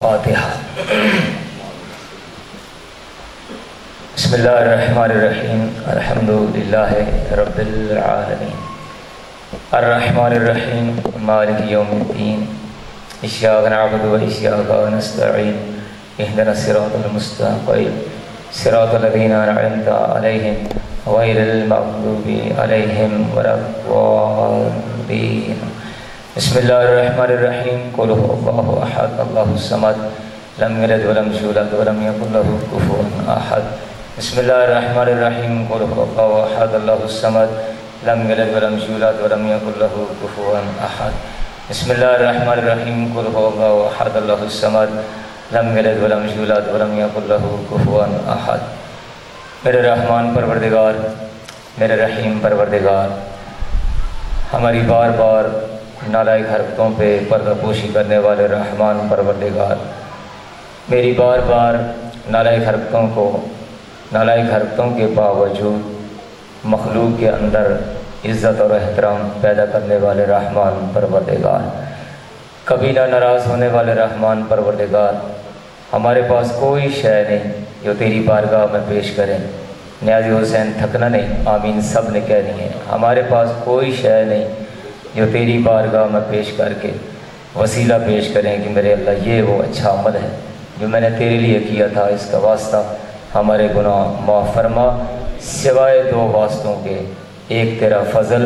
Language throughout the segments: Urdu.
فاتحہ۔ بسم اللہ الرحمن الرحیم، الحمدللہ رب العالمین، الرحمن الرحیم، مالک یوم الدین، ایاک نعبد و ایاک نستعین، اہدنا الصراط المستقیم، صراط الذین انعمت علیہم غیر المغضوب علیہم ولا الضالین۔ بسم اللہ الرحمن الرحیم، قل هو اللہ احد اللہ الصمد لم یلد ولم یولد ولم یکن له کفوا احد۔ بسم اللہ الرحمن الرحیم، قل هو اللہ احد اللہ الصمد لم یلد ولم یولد ولم یکن له کفوا احد۔ بسم اللہ الرحمن الرحیم، قل هو اللہ احد اللہ الصمد لم یلد ولم یولد ولم یکن له کفوا احد۔ میرے رحمان پروردگار، میرے رحیم پروردگار، ہماری بار بار نالائق حرکتوں پہ پردہ پوشی کرنے والے رحمان پروردگار، میری بار بار نالائق حرکتوں کے باوجود مخلوق کے اندر عزت اور احترام پیدا کرنے والے رحمان پروردگار، کبھی نہ ناراض ہونے والے رحمان پروردگار، ہمارے پاس کوئی شے نہیں جو تیری بارگاہ میں پیش کریں۔ نیازی حسین تھکنا نہیں، آمین سب نے کہنی ہے۔ ہمارے پاس کوئی شے نہیں جو تیری بارگاہ میں پیش کر کے وسیلہ پیش کریں کہ میرے اللہ یہ وہ اچھا عمل ہے جو میں نے تیرے لیے کیا تھا، اس کا واسطہ ہمارے گناہ معاف فرما، سوائے دو واسطوں کے، ایک تیرا فضل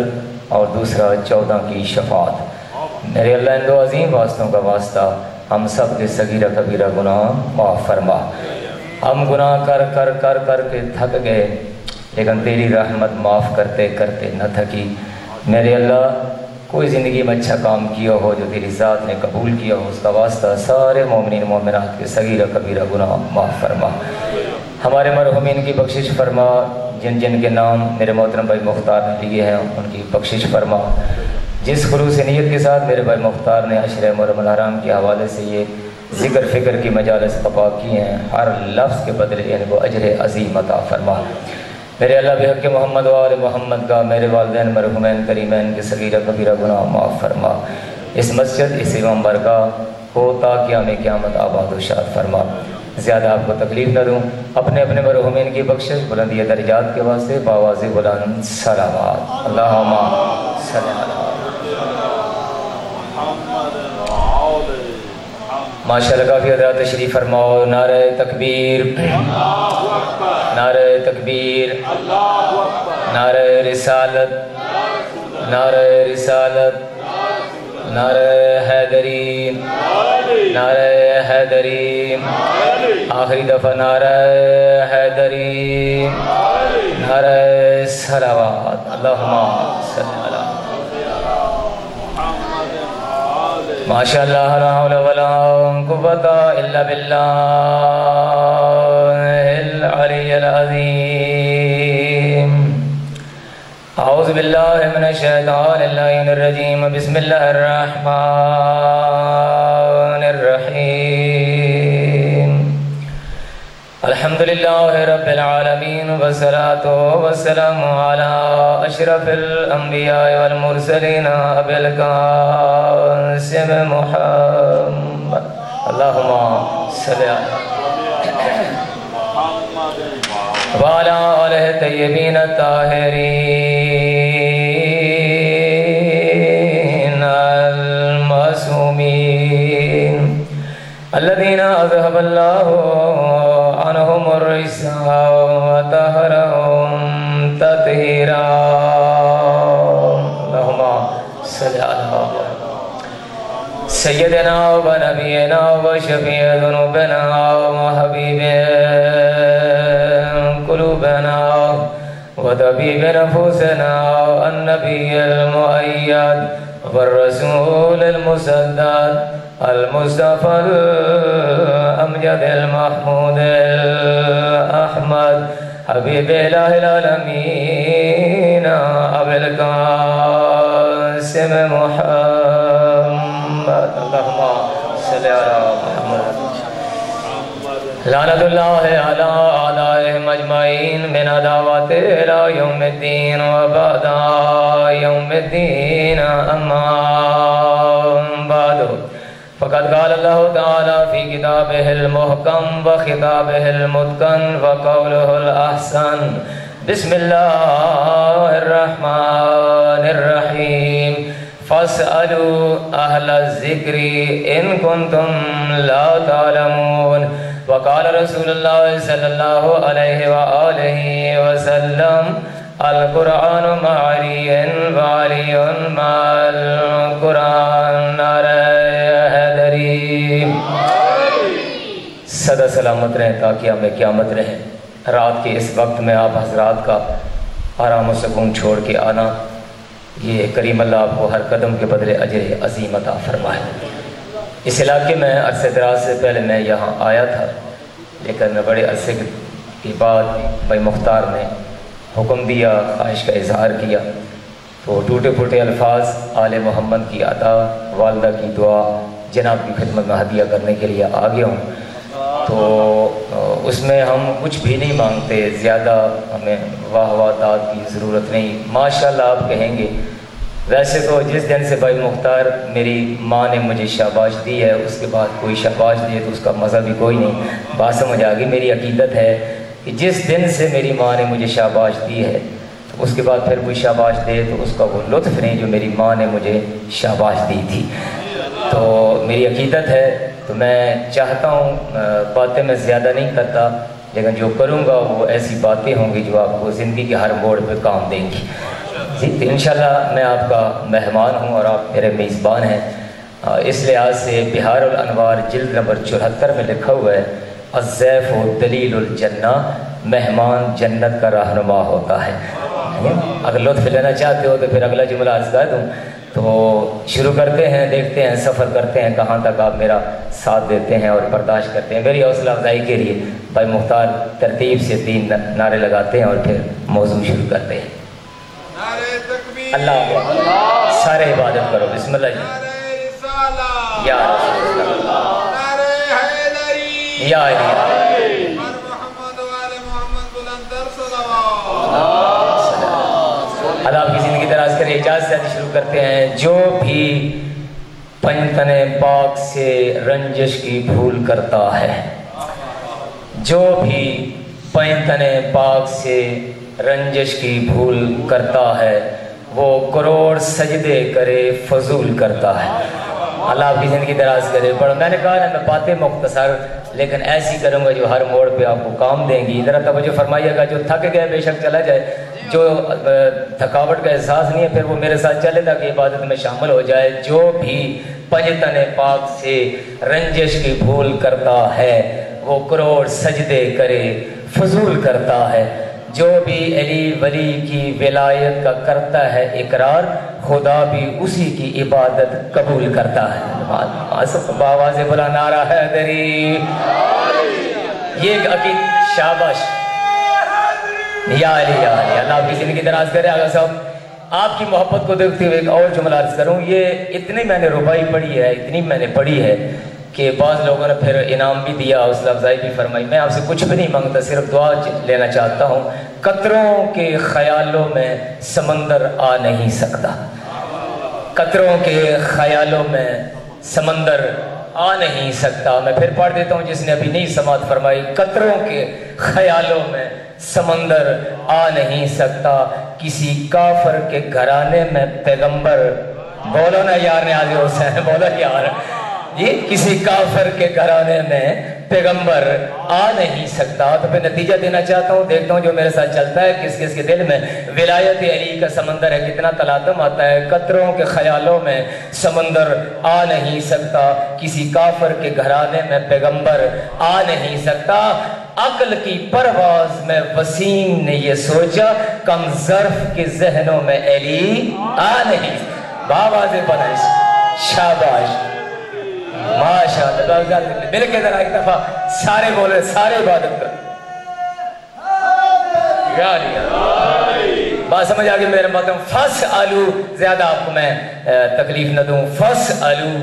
اور دوسرا 14 کی شفاعت۔ میرے اللہ ان دو عظیم واسطوں کا واسطہ ہم سب کے صغیرہ کبیرہ گناہ معاف فرما۔ ہم گناہ کر کر کر کر کے تھک گئے، لیکن تیری رحمت معاف کرتے کرتے نہ تھکی۔ میرے اللہ کوئی زندگی میں اچھا کام کیا ہو جو تیری ذات نے قبول کیا ہو، اس کا واسطہ سارے مومنین مومنات کے صغیرہ کبیرہ گناہ معاف فرما۔ ہمارے مرحومین کی بخشش فرما، جن جن کے نام میرے محترم بھائی مختار نے لیے ہیں ان کی بخشش فرما۔ جس خلوص نیت کے ساتھ میرے بھائی مختار نے عشر محرم الحرام کے حوالے سے یہ ذکر فکر کی مجالس قبا کی ہیں، ہر لفظ کے بدلے ان کو اجر عظیم عطا فرما۔ میرے اللہ بحق محمد و آل محمد کا میرے والدین مرحومین کریمین کے صغیرہ کبیرہ گناہ معاف فرما۔ اس مسجد اس امام برگاہ کو تا قیامت آباد و شاد فرما۔ زیادہ آپ کو تکلیف نہ دوں، اپنے اپنے مرحومین کی بخشش بلندی درجات کے واسطے باواز بلند صلوات۔ اللہم صلی اللہ ماشاءاللہ کافی حضرات تشریف فرماؤ۔ نعرہ تکبیر، نعرہ تکبیر، نعرہ رسالت، نعرہ رسالت، نعرہ حیدری، نعرہ حیدری، آخری دفعہ نعرہ حیدری، نعرہ صلوات۔ اللہم صلی اللہ ماشاءاللہ لا حول ولا قوة الا باللہ العلی العظیم۔ اعوذ باللہ من الشیطان اللعین الرجیم، بسم اللہ الرحمن الرحیم۔ الحمدللہ رب العالمین، والصلاة والسلام علی اشرف الانبیاء والمرسلین ابی القاسم محمد، اللہم صلی اللہ وعلی آلہ طیبین الطاہرین المعصومین الذین اذهب اللہ عنہم الرجس وطہرہم تطہیرا۔ اللہم صلی اللہ سیدنا و نبینا و شفیع ذنوبنا و حبیب قلوبنا و طبیب نفوسنا النبی المؤید والرسول المسدد المصطفى الامجد المحمود الاحمد حبیب الہ العالمین ابی القاسم محمد، اللہم صلی علی محمد۔ لعنت اللہ علی اعدائہم اجمعین من عداوت الى یوم الدین و بعد یوم الدین، اما بعد فقد قال الله تعالى في كتابه المحكم وخطابه المتقن وقوله الأحسن بسم الله الرحمن الرحيم فاسألوا أهل الذكر إن كنتم لا تعلمون وقال رسول الله صلى الله عليه وآله وسلم القرآن مع علي وعلي مع القرآن سدا سلامت رہیں تاکہ ہمیں قیامت رہے۔ رات کے اس وقت میں آپ حضرات کا آرام و سکون چھوڑ کے آنا، یہ کریم اللہ آپ کو ہر قدم کے بدلے اجر عظیم عطا فرمائے۔ اس علاقے میں عرصے دراز سے پہلے میں یہاں آیا تھا، لیکن بڑے عرصے کے بعد بھائی مختار نے حکم دیا، خواہش کا اظہار کیا، تو ٹوٹے پھوٹے الفاظ آل محمد کی عطا، والدہ کی دعا جناب کی خدمت میں ہدیہ کرنے کے لیے آ گیا ہوں۔ تو اس میں ہم کچھ بھی نہیں مانگتے، زیادہ ہمیں واہ واہ داد کی ضرورت نہیں، ماشاءاللہ آپ کہیں گے۔ ویسے تو جس دن سے بھائی مختار میری ماں نے مجھے شاباش دی ہے، اس کے بعد کوئی شاباش دے تو اس کا مزہ بھی کوئی نہیں، بات سمجھ آ گئی۔ میری عقیدت ہے کہ جس دن سے میری ماں نے مجھے شاباش دی ہے اس کے بعد پھر کوئی شاباش دے تو اس کا وہ لطف نہیں جو میری ماں نے مجھے شاباش دی تھی۔ تو میری عقیدت ہے، تو میں چاہتا ہوں، باتیں میں زیادہ نہیں کرتا، لیکن جو کروں گا وہ ایسی باتیں ہوں گی جو آپ کو زندگی کے ہر موڑ پہ کام دیں گی۔ جی انشاءاللہ میں آپ کا مہمان ہوں اور آپ میرے میزبان ہیں۔ اس لحاظ سے بہار الانوار جلد نمبر 74 میں لکھا ہوا ہے الضیف دلیل الجنہ، مہمان جنت کا رہنما ہوتا ہے۔ اگر لطف لینا چاہتے ہو تو پھر اگلا جملہ عرض کر دوں۔ تو شروع کرتے ہیں، دیکھتے ہیں، سفر کرتے ہیں کہاں تک آپ میرا ساتھ دیتے ہیں اور برداشت کرتے ہیں۔ میری حوصلہ افزائی کے لیے بھائی مختار ترتیب سے 3 نعرے لگاتے ہیں اور پھر موضوع شروع کرتے ہیں۔ اللہ سارے عبادت کرو، بسم اللہ جی۔ یا رسول اللہ، یا علی اللہ آپ کی زندگی دراز کرے۔ اجازت سے شروع کرتے ہیں۔ جو بھی پنجتن پاک سے رنجش کی بھول کرتا ہے، جو بھی پنجتن پاک سے رنجش کی بھول کرتا ہے، وہ کروڑ سجدے کرے فضول کرتا ہے۔ اللہ آپ کی زندگی دراز کرے۔ میں نے کہا نا میں باتیں مختصر لیکن ایسی کروں گا جو ہر موڑ پہ آپ کو کام دیں گی۔ ذرا توجہ فرمائیے گا، جو تھک گئے بے شک چلا جائے، جو تھکاوٹ کا احساس نہیں ہے پھر وہ میرے ساتھ چلے تاکہ عبادت میں شامل ہو جائے۔ جو بھی پنجتن پاک سے رنجش کی بھول کرتا ہے وہ کروڑ سجدے کرے فضول کرتا ہے۔ جو بھی علی ولی کی ولایت کا کرتا ہے اقرار، خدا بھی اسی کی عبادت قبول کرتا ہے۔ آواز بلا نعرہ حیدری، یہ عقید شاباش، یا علی یا علی۔ اللہ آپ کی زندگی دراز کرے۔ آگا صاحب آپ کی محبت کو دیکھتے ہوئے ایک اور جملہ عرض کروں۔ یہ اتنی میں نے ربائی پڑھی ہے، اتنی میں نے پڑھی ہے کہ بعض لوگوں نے پھر انعام بھی دیا، حوصلہ افزائی بھی فرمائی۔ میں آپ سے کچھ بھی نہیں مانگتا، صرف دعا لینا چاہتا ہوں۔ قطروں کے خیالوں میں سمندر آ نہیں سکتا، قطروں کے خیالوں میں سمندر آ نہیں سکتا۔ میں پھر پڑھ دیتا ہوں جس نے ابھی نہیں سماعت فرمائی۔ قطروں کے خیالوں میں سمندر آ نہیں سکتا، کسی کافر کے گھرانے میں پیغمبر، بولو نا یار نیاز حسین، بولو یار جی، کسی کافر کے گھرانے میں پیغمبر آ نہیں سکتا۔ تو پھر نتیجہ دینا چاہتا ہوں، دیکھتا ہوں جو میرے ساتھ چلتا ہے کس کس کے دل میں ولایت علی کا سمندر ہے، کتنا تلاطم آتا ہے۔ قطروں کے خیالوں میں سمندر آ نہیں سکتا، کسی کافر کے گھرانے میں پیغمبر آ نہیں سکتا۔ عقل کی پرواز میں وسیم نے یہ سوچا، کم ظرف کے ذہنوں میں علی آ نہیں سکتا۔ بابا سے بنائش، شاباش، ماشاءاللہ۔ مل کے ذرا ایک دفعہ سارے بولے، سارے عبادت کر۔ بات سمجھ آگے میرے باتوں۔ فَاسْأَلُوا، زیادہ آپ کو میں تکلیف نہ دوں۔ فَاسْأَلُوا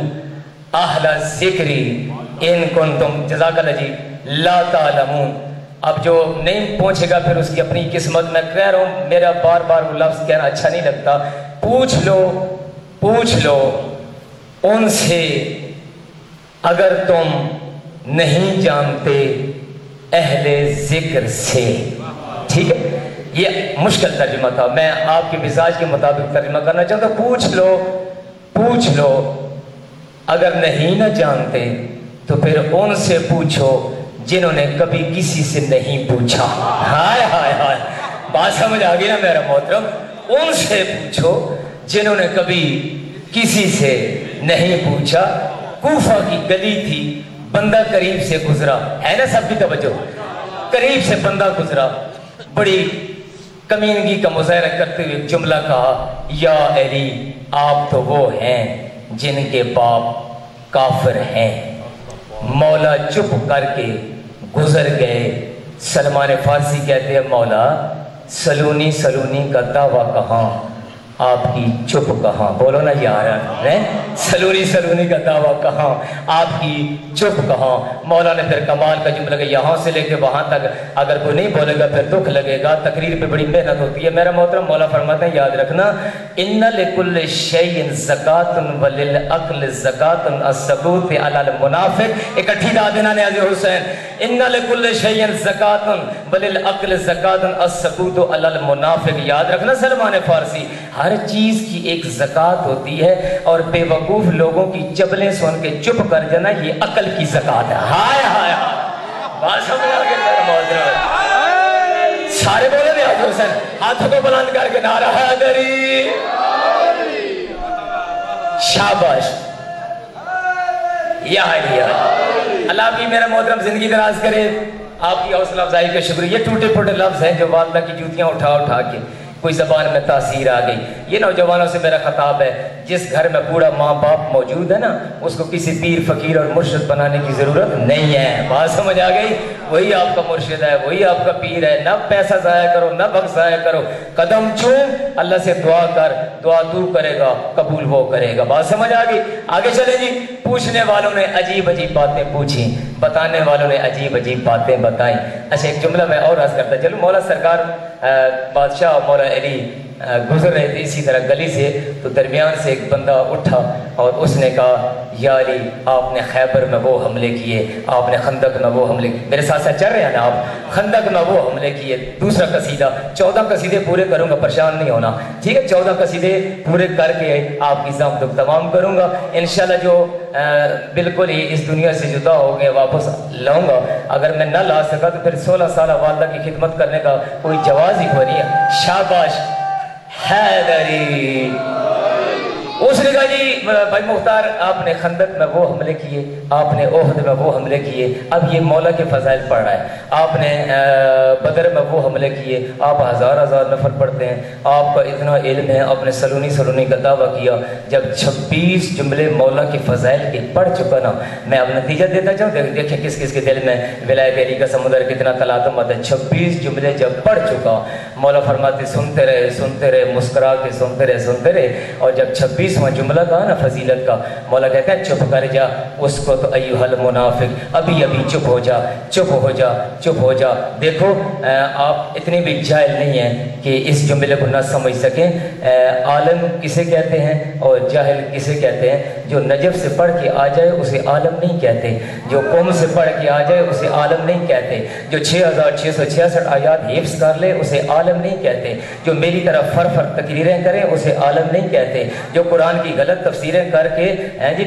أَهْلَ الذِّكْرِ إِن كُنتُمْ، جزاک اللہ جی، لَا تَعْلَمُونَ۔ اب جو نہیں پہنچے گا پھر اس کی اپنی قسمت۔ میں کہہ رہا ہوں، میرا بار بار وہ لفظ کہنا اچھا نہیں لگتا۔ پوچھ لو ان سے اگر تم نہیں جانتے اہل ذکر سے. ٹھیک ہے، یہ مشکل ترجمہ تھا، میں آپ کے مزاج کے مطابق ترجمہ کرنا چاہتا ہوں. پوچھ لو اگر نہیں نہ جانتے تو پھر ان سے پوچھو جنہوں نے کبھی کسی سے نہیں پوچھا. ہائے ہائے ہائے، بات سمجھ آ گئی نا میرا محترم؟ ان سے پوچھو جنہوں نے کبھی کسی سے نہیں پوچھا. کوفہ کی گلی تھی، بندہ قریب سے گزرا، ہے نا سب کی توجہ؟ قریب سے بندہ گزرا، بڑی کمینگی کا مظاہرہ کرتے ہوئے جملہ کہا، یا علی آپ تو وہ ہیں جن کے باپ کافر ہیں. مولا چپ کر کے گزر گئے. سلمان فارسی کہتے ہیں، مولا سلونی کا دعویٰ کہاں، آپ کی چپ کہاں. بولو نا یار، سلونی کا دعویٰ کہاں، آپ کی چپ کہاں. مولا نے پھر کمال کا جملہ کہ یہاں سے لے کے وہاں تک اگر کوئی نہیں بولے گا پھر دکھ لگے گا. تقریر پہ بڑی محنت ہوتی ہے میرا محترم. مولا فرماتے ہیں یاد رکھنا، ان لکل شیء زکات وللعقل زکات السکوت علی المنافق. اکٹھی دا دینا نیاز حسین، ان لکل شیء زکات وللعقل زکات السکوت علی المنافق. یاد رکھنا سلمان فارسی، ہر چیز کی ایک زکات ہوتی ہے اور بے وقوف لوگوں کی چبلیں سن کے چپ کر جانا یہ عقل کی زکات ہے. ہائے ہائے بات سمجھ آ گئی میرا محترم؟ سارے بولے دے حضرت حسین، ہاتھوں کو بلند کر کے نعرہ حیدری. شاباش یا علی. اللہ آپ کی میرا محترم زندگی دراز کرے. آپ کی حوصلہ افزائی کا شکریہ. یہ ٹوٹے پھوٹے لفظ ہیں جو والدہ کی جوتیاں اٹھا کے کوئی زبان میں تاثیر آ گئی. یہ نوجوانوں سے میرا خطاب ہے، جس گھر میں بوڑھا ماں باپ موجود ہے نا، اس کو کسی پیر فقیر اور مرشد بنانے کی ضرورت نہیں ہے. بات سمجھ آ گئی؟ وہی آپ کا مرشد ہے، وہی آپ کا پیر ہے. نہ پیسہ ضائع کرو، نہ وقت ضائع کرو. قدم چوم، اللہ سے دعا کر، دعا تو کرے گا قبول وہ کرے گا. بات سمجھ آ گئی؟ آگے چلے جی. پوچھنے والوں نے عجیب عجیب باتیں پوچھی، بتانے والوں نے عجیب عجیب باتیں بتائیں. اچھا ایک جملہ میں اور عرض کرتا چلو. مولا سرکار بادشاہ مولا علی گزر رہے تھے اسی طرح گلی سے، تو درمیان سے ایک بندہ اٹھا اور اس نے کہا، یا علی آپ نے خیبر میں وہ حملے کیے، آپ نے خندق میں وہ حملے کیے. میرے ساتھ ساتھ چل رہے ہیں نا آپ؟ خندق میں وہ حملے کیے. دوسرا قصیدہ، 14 قصیدے پورے کروں گا، پریشان نہیں ہونا ٹھیک ہے؟ 14 قصیدے پورے کر کے آپ کی ذم دکھ تمام کروں گا انشاءاللہ. جو بالکل ہی اس دنیا سے جدا ہو گئے واپس لاؤں گا. اگر میں نہ لا سکا تو پھر 16 سالہ والدہ کی خدمت کرنے کا کوئی جواز ہی ہو نہیں ہے. شاباش حیدری. اس نے کہا جی بھائی مختار آپ نے خندق میں وہ حملے کیے، آپ نے احد میں وہ حملے کیے. اب یہ مولا کے فضائل پڑھ رہا ہے. آپ نے بدر میں وہ حملے کیے، آپ ہزار نفل پڑھتے ہیں، آپ کا اتنا علم ہے. آپ نے سلونی کا دعویٰ کیا. جب 26 جملے مولا کے فضائل کے پڑھ چکا نا، میں اب نتیجہ دیتا چاہوں. دیکھیں کس کس کے دل میں ولایت علی کا سمندر کتنا تلاطم ہے. 26 جملے جب پڑھ چکا، مولا فرماتے سنتے رہے، مسکرا کے سنتے رہے. اور جب 26واں جملہ کہا نا فضیلت کا، مولا کہتا ہے چپ کر جا اس کو تو ایھا المنافق، ابھی چپ ہو جا. دیکھو آپ اتنے بھی جاہل نہیں ہیں کہ اس جملے کو نہ سمجھ سکیں. عالم کسے کہتے ہیں اور جاہل کسے کہتے ہیں؟ جو نجف سے پڑھ کے آ جائے اسے عالم نہیں کہتے، جو قوم سے پڑھ کے آ جائے اسے عالم نہیں کہتے، جو 6666 آیات حفظ کر لے اسے عالم نہیں کہتے، جو میری طرح فر تقریریں کریں اسے عالم نہیں کہتے، جو قرآن کی غلط تفسیریں کر کے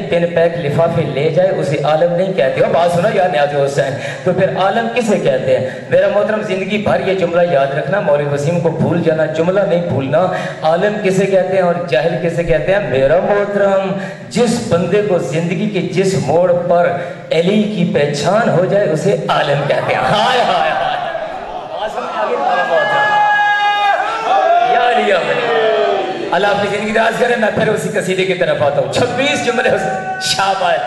پن پیک لفافے لے جائے اسے عالم نہیں کہتے. ہو بات سنا یا نیاز حسین؟ تو پھر عالم کسے کہتے ہیں؟ میرا محترم زندگی بھر یہ جملہ یاد رکھنا، مولوی وسیم کو بھول جانا، جملہ نہیں بھولنا. عالم کسے کہتے ہیں اور جاہل کسے کہتے ہیں؟ میرا محترم جس بندے کو زندگی کے جس موڑ پر علی کی پہچان ہو جائے اسے عالم کہتے ہیں. ہائے ہائے ہائے یا علی یا علی. اللہ اپنی زندگی دراز کرے. میں پھر اسی قصیدے کی طرف آتا ہوں. 26 جملے شاباش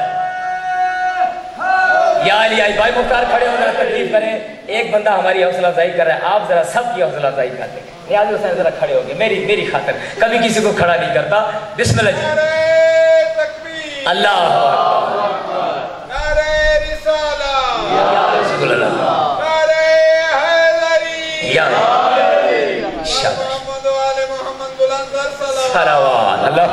یا علی. آئی بھائی مختار کھڑے ہو ذرا تکلیف کریں. ایک بندہ ہماری حوصلہ افزائی کر رہا ہے، آپ ذرا سب کی حوصلہ افزائی کر دیں. نیاز حسین ذرا کھڑے ہو گئے میری خاطر. کبھی کسی کو کھڑا نہیں کرتا. بسم اللہ جی. اللہ نعرہ رسالہ، رسول اللہ، نعرہ حیدری، یا شاباش. اللہ.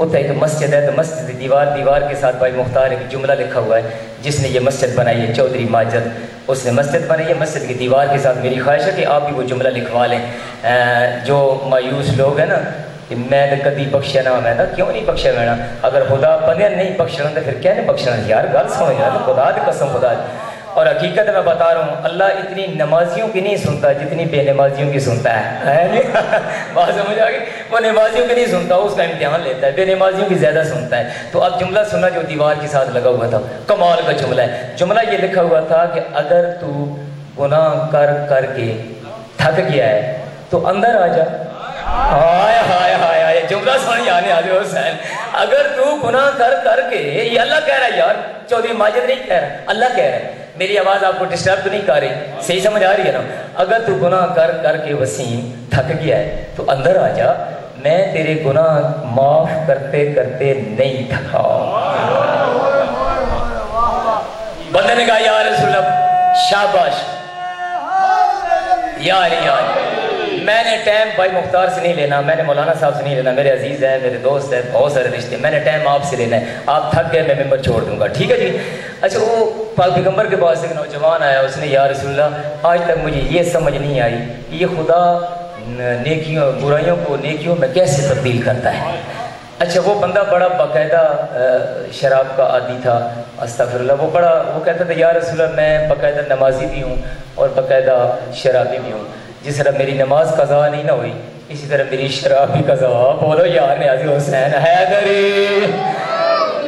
اتنا ایک مسجد ہے تو مسجد دیوار کے ساتھ بھائی مختار ایک جملہ لکھا ہوا ہے جس نے یہ مسجد بنائی ہے چودھری ماجد، اس نے مسجد بنائی ہے، مسجد کی دیوار کے ساتھ میری خواہش ہے کہ آپ بھی وہ جملہ لکھوا لیں۔ جو مایوس لوگ ہیں نا کہ میں نے کدی بخشیا نہ، میں کیوں نہیں بخشیا میں اگر خدا بنے نہیں بخشنا تو پھر کیا نہیں بخشنا یار، گل سمجھ یار، خدا کی قسم خدا دی۔ اور حقیقت میں بتا رہا ہوں اللہ اتنی نمازیوں کی نہیں سنتا جتنی بے نمازیوں کی سنتا ہے۔ بات سمجھ آ گئی؟ وہ نمازیوں کی نہیں سنتا، اس کا امتحان لیتا ہے، بے نمازیوں کی زیادہ سنتا ہے۔ تو اب جملہ سنا جو دیوار کے ساتھ لگا ہوا تھا، کمال کا جملہ ہے۔ جملہ یہ لکھا ہوا تھا کہ اگر تو گناہ کر کر کے تھک گیا ہے تو اندر آ جا۔ ہائے ہائے ہائے ہائے، جملہ سمجھ آنے آ جاؤ حسین، اگر تو گناہ کر کر کے، یہ اللہ کہہ رہا ہے یار، چودھری ماجد نہیں کہہ رہا، اللہ کہہ رہا ہے۔ میری آواز آپ کو ڈسٹرب تو نہیں کر رہی؟ صحیح سمجھ آ رہی ہے نا؟ اگر تو گناہ کر کر کے وسیم تھک گیا ہے تو اندر آ جا، میں تیرے گناہ معاف کرتے کرتے نہیں تھکا۔ بندے نے کہا یا رسول اللہ شاباش یار یار، میں نے ٹائم بھائی مختار سے نہیں لینا، میں نے مولانا صاحب سے نہیں لینا، میرے عزیز ہیں، میرے دوست ہیں، بہت سارے رشتے، میں نے ٹائم آپ سے لینا ہے، آپ تھک گئے میں ممبر چھوڑ دوں گا، ٹھیک ہے جی؟ اچھا وہ پاک پیغمبر کے پاس ایک نوجوان آیا، اس نے یا رسول اللہ آج تک مجھے یہ سمجھ نہیں آئی کہ یہ خدا نیکیوں برائیوں کو نیکیوں میں کیسے تبدیل کرتا ہے۔ اچھا وہ بندہ بڑا باقاعدہ شراب کا عادی تھا، استغفر اللہ، وہ کہتا تھا یا رسول اللہ میں باقاعدہ نمازی بھی ہوں اور باقاعدہ شرابی بھی ہوں، جس طرح میری نماز قضا نہیں نہ ہوئی اسی طرح میری شراب بھی قضا۔ بولو یار نیازی حسین حیدری،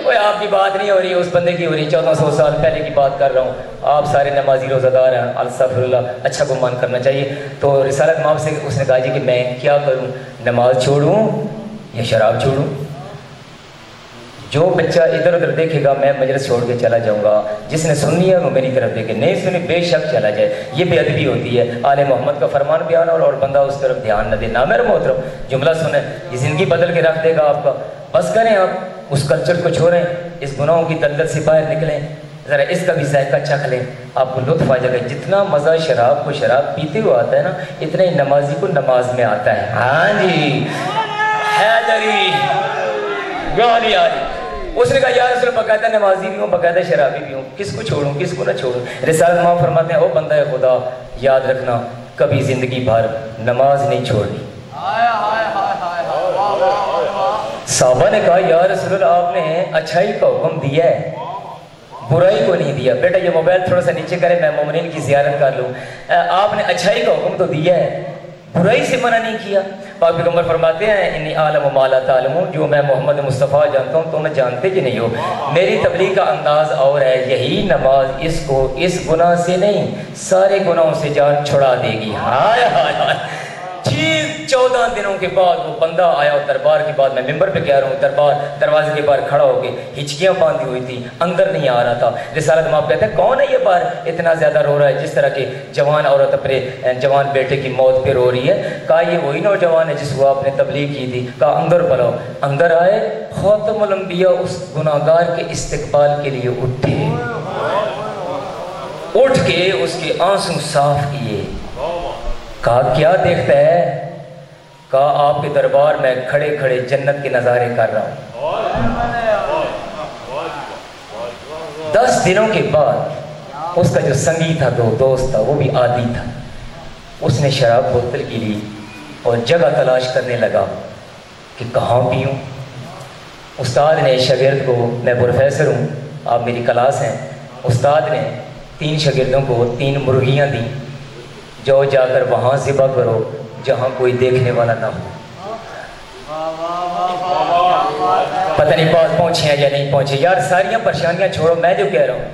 کوئی آپ کی بات نہیں ہو رہی، اس بندے کی ہو رہی، 1400 سال پہلے کی بات کر رہا ہوں، آپ سارے نمازی روزہ دار ہیں، استغفر اللہ، اچھا گمان کرنا چاہیے۔ تو رسالت مآب سے اس نے کہا جی کہ میں کیا کروں، نماز چھوڑوں یا شراب چھوڑوں؟ جو بچہ ادھر ادھر دیکھے گا میں مجلس چھوڑ کے چلا جاؤں گا، جس نے سننی ہے وہ میری طرف دیکھے، نہیں سنی بے شک چلا جائے، یہ بے ادبی ہوتی ہے، آل محمد کا فرمان بیان اور بندہ اس طرف دھیان نہ دے۔ نہ میرے محترم جملہ سنیں، یہ زندگی بدل کے رکھ دے گا آپ کا۔ بس کریں آپ اس کلچر کو چھوڑیں، اس گناہوں کی دلدل سے باہر نکلیں، ذرا اس کا بھی ذائقہ چکھ لیں، آپ کو لطف آ جائے گا۔ جتنا مزہ شراب کو شراب پیتے ہوئے آتا ہے نا، اتنا ہی نمازی کو نماز میں آتا ہے۔ ہاں جی حیدری گالی آ رہی۔ اس نے کہا یا رسول اللہ باقاعدہ نمازی بھی ہوں باقاعدہ شرابی بھی ہوں، کس کو چھوڑوں کس کو نہ چھوڑوں؟ رسالت مآب فرماتے ہیں او بندہ خدا یاد رکھنا کبھی زندگی بھر نماز نہیں چھوڑنی۔ صحابہ نے کہا یا رسول اللہ آپ نے اچھائی کا حکم دیا ہے برائی کو نہیں دیا، بیٹا یہ موبائل تھوڑا سا نیچے کرے میں مومنین کی زیارت کر لوں، آپ نے اچھائی کا حکم تو دیا ہے برائی سے منع نہیں کیا۔ پاک پیغمبر فرماتے ہیں انی عالم ما لا تعلمون، جو میں محمد مصطفیٰ جانتا ہوں تمہیں جانتے کہ نہیں ہو۔ میری تبلیغ کا انداز اور ہے، یہی نماز اس کو اس گناہ سے نہیں سارے گناہوں سے جان چھڑا دے گی۔ ہائے ہائے ہائے، 14 دنوں کے بعد وہ بندہ آیا اور دربار کے بعد میں ممبر پہ کہہ رہا ہوں، دروازے کے باہر کھڑا ہو کے ہچکیاں باندھی ہوئی تھی، اندر نہیں آ رہا تھا۔ رسالت مآب کہتے ہیں کون ہے یہ باہر اتنا زیادہ رو رہا ہے جس طرح کہ جوان عورت اپنے جوان بیٹے کی موت پہ رو رہی ہے؟ کہا یہ وہی نوجوان ہے جس کو آپ نے تبلیغ کی تھی۔ کہا اندر بلاؤ، اندر آئے، خاتم الانبیاء اس گناہگار کے استقبال کے لیے اٹھے، اٹھ کے اس کے آنسو صاف کیے۔ کہا کیا دیکھتا ہے؟ کہا آپ کے دربار میں کھڑے کھڑے جنت کے نظارے کر رہا ہوں۔ 10 دنوں کے بعد اس کا جو سنگی تھا دوست تھا وہ بھی عادی تھا، اس نے شراب بوتل کی لی اور جگہ تلاش کرنے لگا کہ کہاں پیوں۔ استاد نے شاگرد کو، میں پروفیسر ہوں آپ میری کلاس ہیں، استاد نے 3 شاگردوں کو 3 مرغیاں دیں، جو جا کر وہاں ذبح کرو جہاں کوئی دیکھنے والا نہ ہو۔ پتہ نہیں بات پہنچے ہیں یا نہیں پہنچے، یار ساریاں پریشانیاں چھوڑو، میں جو کہہ رہا ہوں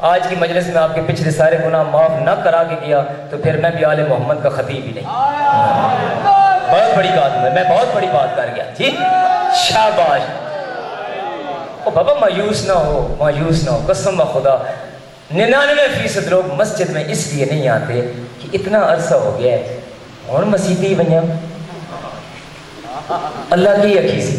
آج کی مجلس میں آپ کے پچھلے سارے گناہ معاف نہ کرا کے گیا تو پھر میں بھی آل محمد کا خطیب ہی نہیں۔ بہت بڑی بات میں بہت بڑی بات کر گیا جی، شاباش۔ او بابا مایوس نہ ہو، مایوس نہ ہو، قسم خدا 99% لوگ مسجد میں اس لیے نہیں آتے کہ اتنا عرصہ ہو گیا ہے اور مسیحی بنیا اللہ کی اکھی سے،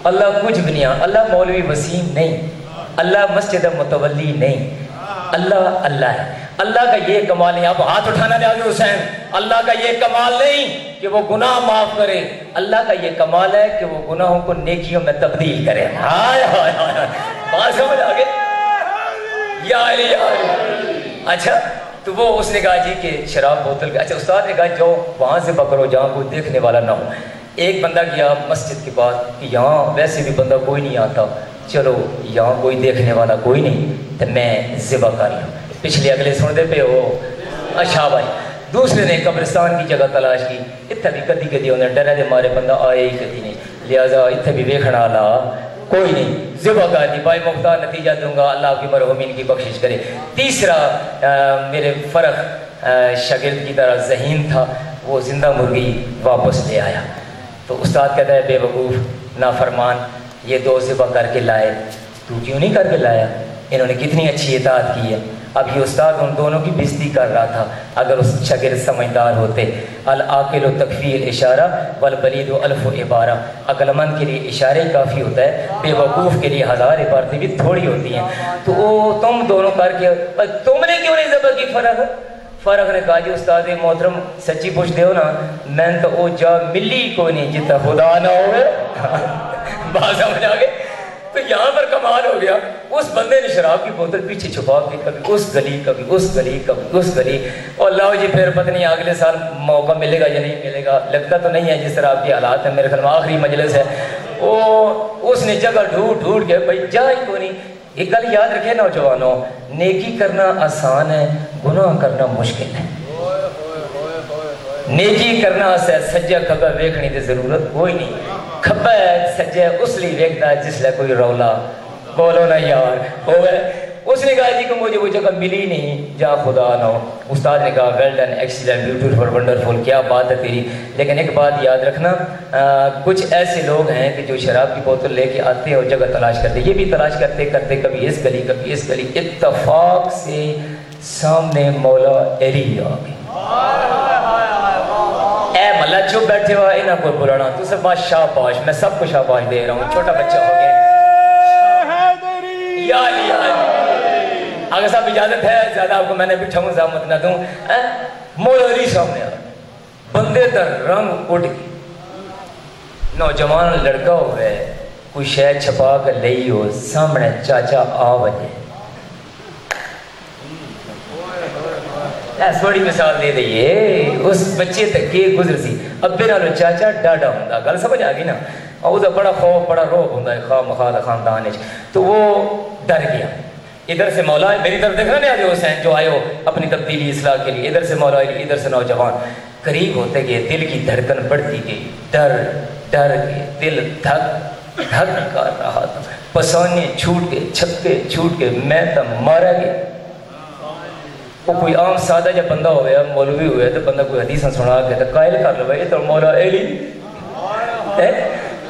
اللہ کچھ بھی نہیں، اللہ مولوی وسیم نہیں، اللہ مسجد متولی نہیں، اللہ اللہ ہے۔ اللہ کا یہ کمال نہیں. آپ ہاتھ اٹھانا نیاز حسین. اللہ کا یہ کمال نہیں کہ وہ گناہ معاف کرے, اللہ کا یہ کمال ہے کہ وہ گناہوں کو نیکیوں میں تبدیل کرے. ہائے ہائے ہائے, بات سمجھ آ گئی یا علی یا علی. اچھا تو وہ اس نے کہا جی کہ شراب بوتل. اچھا استاد نے کہا جو وہاں سے پکڑو جہاں کوئی دیکھنے والا نہ ہو. ایک بندہ گیا مسجد کے پاس کہ یہاں ویسے بھی بندہ کوئی نہیں آتا, چلو یہاں کوئی دیکھنے والا کوئی نہیں تو میں ذبح کر لوں. پچھلے اگلے سنتے پہ ہو. اچھا بھائی دوسرے نے قبرستان کی جگہ تلاش کی. اتنے بھی کدی کدی انہیں ڈرے دے مارے بندہ آئے ہی کدی نہیں, لہٰذا اتنے بھی ویکھنا لا کوئی نہیں, ذبح کر دی. بھائی مختار نتیجہ دوں گا, اللہ آپ کی مرحومین کی بخشش کرے. تیسرا میرے فرق شاگرد کی طرح ذہین تھا, وہ زندہ مرغی واپس لے آیا. تو استاد کہتا ہے بے وقوف نافرمان, یہ 2 ذبح کر کے لائے, تو کیوں نہیں کر کے لایا؟ انہوں نے کتنی اچھی اطاعت کی ہے. اب یہ استاد ان دونوں کی بےزتی کر رہا تھا. اگر اس شاگرد سمجھدار ہوتے. العاقل و تکفی الاشارہ والبلید الف عبارہ. عقل مند کے لیے اشارے کافی ہوتا ہے, بے وقوف کے لیے 1000 عبارتیں بھی تھوڑی ہوتی ہیں. تو وہ تم دونوں کر کے تم نے کیوں نہیں ذبح کی؟ فرق نے کہا جی استاد محترم سچی پوچھ دے ہو نا, میں تو وہ جا ملی کوئی نہیں جتا خدا نہ ہوئے. بات سمجھ آ گئی. تو یہاں پر کمال ہو گیا. اس بندے نے شراب کی بوتل پیچھے چھپا کے کبھی اس گلی کبھی اس گلی کبھی اس گلی, اور لاؤ جی پھر پتہ نہیں اگلے سال موقع ملے گا یا نہیں ملے گا, لگتا تو نہیں ہے جس طرح آپ کے حالات ہیں. میرے خیال میں آخری مجلس ہے. اس نے جگہ ڈھونڈ کے بھائی جا ہی کوئی نہیں. ایک گل یاد رکھے نوجوانوں, نیکی کرنا آسان ہے, گناہ کرنا مشکل ہے. نیکی کرنا سجا کھبا ویکھنی دی ضرورت کوئی نہیں. کھبا سجا اس لیے ویکھدا جس لئے کوئی رولا بولو نا یار ہوئے. اس نے کہا جی کہ مجھے وہ جگہ ملی نہیں جا خدا نہ ہو. استاد نے کہا well done, excellent, beautiful, wonderful, کیا بات ہے تیری. لیکن ایک بات یاد رکھنا, کچھ ایسے لوگ ہیں کہ جو شراب کی بوتل لے کے آتے ہیں اور جگہ تلاش کرتے. یہ بھی تلاش کرتے کرتے کبھی اس گلی کبھی اس گلی, اتفاق سے سامنے مولا علی آ گئے. اے ملا چپ بیٹھے ہوا, انہاں کو بلانا تو سب شاباش, میں سب کو شاباش دے رہا ہوں. چھوٹا بچہ ہو گیا یا علی یا علی. اگر صاحب اجازت ہے, زیادہ آپ کو میں نے بٹھا ہوں زحمت نہ دوں. مولا علی سامنے آ, بندے در رنگ اٹھ گئی. نوجوان لڑکا ہوئے, کوئی شے چھپا کر لئی ہو, سامنے چاچا آ بجے. ایس بڑی مثال دے دئیے, اس بچے تک کے گزر سی. ابے نالو چاچا ڈاڈا ہوندہ, گل سمجھ آگئی نا. اور بڑا خوف بڑا روب ہوندہ ہے خواہ مخواہ خاندان ہے. تو وہ ڈر گیا. ادھر سے مولا, میری طرف دیکھنا نہیں آجے حسین جو آئے ہو اپنی تبدیلی اصلاح کے لیے. ادھر سے مولا علی, ادھر سے نوجوان. قریب ہوتے گئے, دل کی دھڑکن بڑھتی گئی. ڈر کے دل دھک دھک کر رہا تھا. پسانے چھوٹ کے, چھکے چھوٹ کے, میں تو مارا گیا. وہ کوئی عام سادہ جب بندہ ہوئے, مولوی ہوئے, تو بندہ کوئی حدیثاں سنا کے تو قائل کر لو بھائی تو مولا علی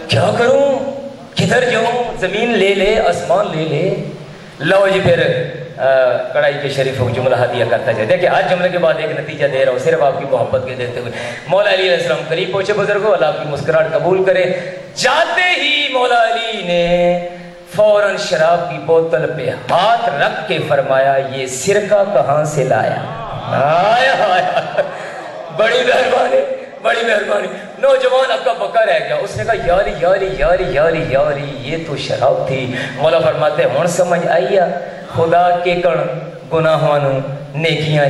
کیا کروں, کدھر جاؤں, زمین لے لے آسمان لے لے. لو جی پھر کڑائی کے شریفوں کو جملہ ہدیہ کرتا جائے. دیکھیں آج جملے کے بعد ایک نتیجہ دے رہا ہوں صرف آپ کی محبت کے دیتے ہوئے. مولا علی علیہ السلام قریب پہنچے بزرگوں, اللہ آپ کی مسکراہٹ قبول کرے. جاتے ہی مولا علی نے فوراً شراب کی بوتل پہ ہاتھ رکھ کے فرمایا یہ سرکہ کہاں سے لایا. آیا آیا, بڑی مہربانی بڑی مہربانی. نوجوان اکا بکا رہ گیا. اس نے کہا یاری یاری یاری یاری یاری یہ تو شراب تھی. مولا فرماتے ہون سمجھ آئیا خدا کے کن گناہوانوں نیکیاں